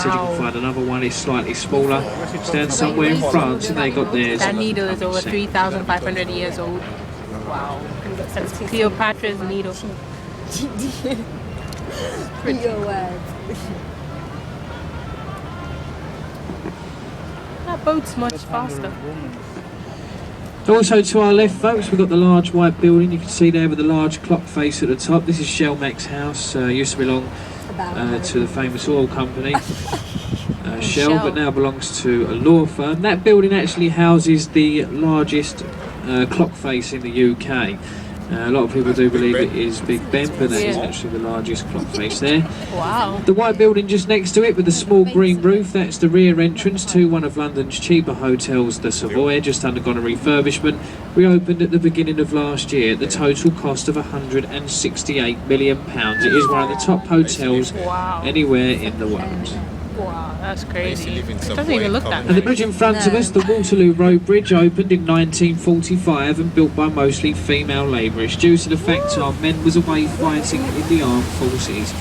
said you can find another one. It's slightly smaller. Stands somewhere in France, and they got theirs. That needle is over 3,500 years old. Wow. That's Cleopatra's needle. Your words. That boat's much faster. Also to our left, folks, we've got the large white building. You can see there with the large clock face at the top. This is Shellmac's house. Used to belong to the famous oil company, Shell, but now belongs to a law firm. That building actually houses the largest clock face in the UK. A lot of people do believe it is Big Ben, but that is actually the largest clock face there. Wow. The white building just next to it with the small green roof, that's the rear entrance to one of London's cheaper hotels, the Savoy, just undergone a refurbishment. We opened at the beginning of last year at the total cost of £168 million. It is one of the top hotels anywhere in the world. Wow, that's crazy. It doesn't even look that And the nice. bridge in front of us, the Waterloo Road Bridge, opened in 1945 and built by mostly female labourers due to the fact our men was away fighting in the armed forces.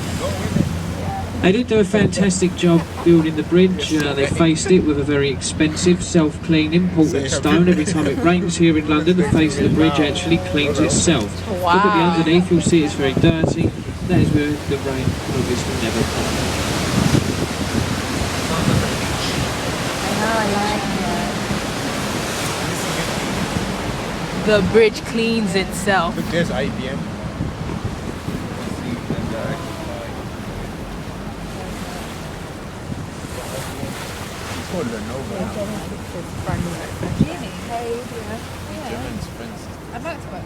They did do a fantastic job building the bridge. They faced it with a very expensive self-cleaning Portland stone. Every time it rains here in London, the face of the bridge actually cleans itself. Wow. Look at the underneath, you'll see it's very dirty. That is where the rain obviously never comes. The bridge cleans itself. Look, there's IBM. It's called Lenovo. Jimmy, hey, yeah. German's friends. I'd like to work.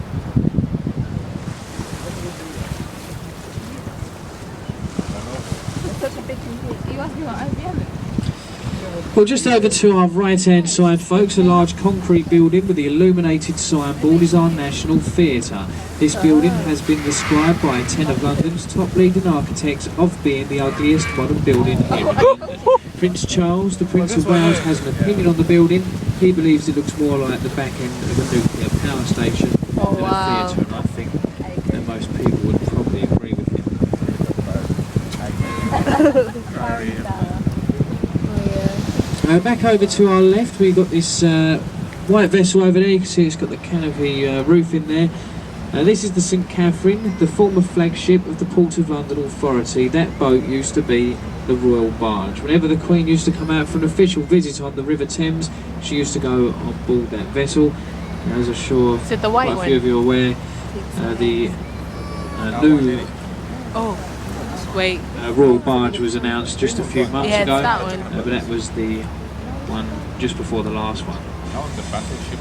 It's such a big computer. You asked me what IBM is. Well, just over to our right-hand side, folks, a large concrete building with the illuminated signboard is our National Theatre. This building has been described by 10 of London's top leading architects of being the ugliest modern building in London. Prince Charles, the Prince of Wales, has an opinion on the building. He believes it looks more like the back end of a nuclear power station than a theatre, and I think that most people would probably agree with him. Back over to our left, we've got this white vessel over there. You can see it's got the canopy roof in there. This is the St Catherine, the former flagship of the Port of London Authority. That boat used to be the Royal Barge. Whenever the Queen used to come out for an official visit on the River Thames, she used to go on board that vessel. As I'm sure quite a few of you are aware, the new Royal Barge was announced just a few months ago. That one. But that was the one just before the last one. That was the battleship.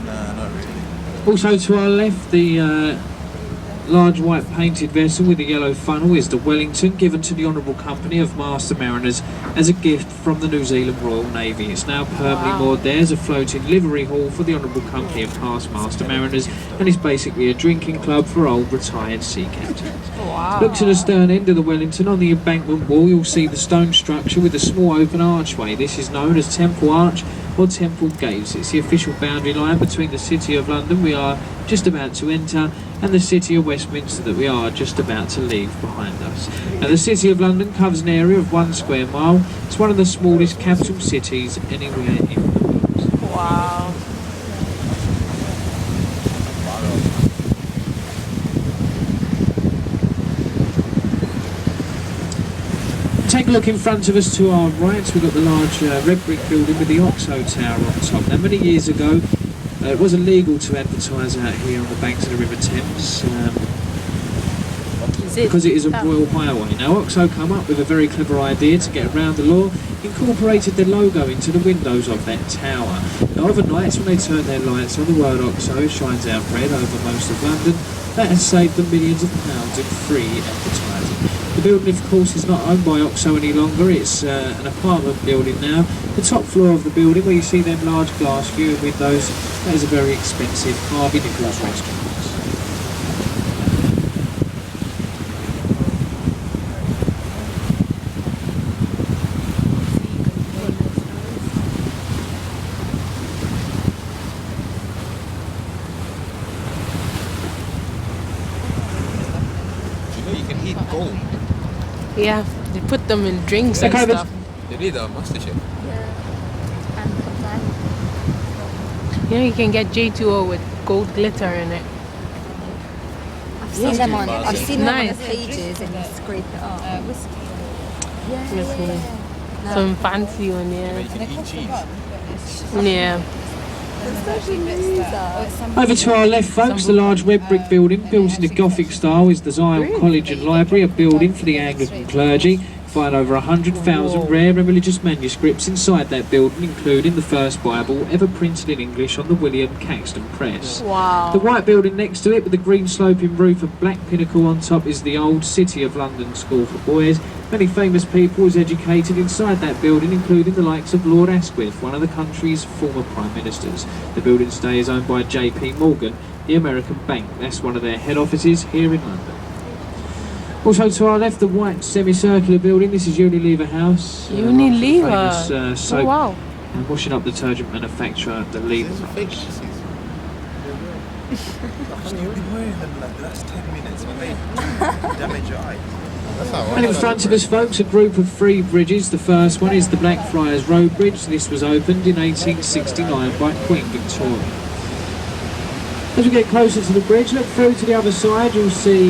Nah, not really. Also to our left, the large white painted vessel with the yellow funnel is the Wellington, given to the Honourable Company of Master Mariners as a gift from the New Zealand Royal Navy. It's now permanently moored there as a floating livery hall for the Honourable Company of past Master Mariners, and it's basically a drinking club for old retired sea captains. Wow. Look to the stern end of the Wellington. On the embankment wall you'll see the stone structure with a small open archway. This is known as Temple Arch or Temple Gates. It's the official boundary line between the City of London we are just about to enter and the City of Westminster that we are just about to leave behind us. Now the City of London covers an area of 1 square mile. It's one of the smallest capital cities anywhere in the world. Wow. Take a look in front of us to our right. We've got the large red brick building with the Oxo Tower on top. Now many years ago it was illegal to advertise out here on the banks of the River Thames because it is a royal highway. Now Oxo come up with a very clever idea to get around the law, incorporated their logo into the windows of that tower. Now overnight when they turn their lights on, the word Oxo shines out red over most of London. That has saved them millions of pounds in free advertising. The building, of course, is not owned by Oxo any longer. It's an apartment building now. The top floor of the building, where you see them large glass view windows, that is a very expensive Harvey Nichols restaurant. Yeah, the put them in drinks Look and over- stuff. They need a master chef. Yeah. And Kaplan. You know, you can get J2O with gold glitter in it. I've seen them on. Nice. I've seen them on the Nice. pages and you scrape it up. Whiskey. Yeah. Whiskey. No. Some fancy one, Where yeah. you can eat cheese. Yeah. Such a loser. Over to our left, folks, the large red brick building built in the Gothic style is the Zion College and Library, a building for the Anglican clergy. Find over 100,000 rare and religious manuscripts inside that building, including the first Bible ever printed in English on the William Caxton Press. Wow. The white building next to it with the green sloping roof and black pinnacle on top is the old City of London School for Boys. Many famous people was educated inside that building, including the likes of Lord Asquith, one of the country's former prime ministers. The building today is owned by JP Morgan, the American bank. That's one of their head offices here in London. Also to our left, the white semicircular building. This is Unilever House. Unilever. Famous soap Oh, wow. and washing up detergent manufacturer, the Lever These are fake Brothers. glasses. You've been wearing them like the last 10 minutes when they damage your eyes. That's how And in front of us, folks, a group of 3 bridges. The first one is the Blackfriars Road Bridge. This was opened in 1869 by Queen Victoria. As we get closer to the bridge, look through to the other side, you'll see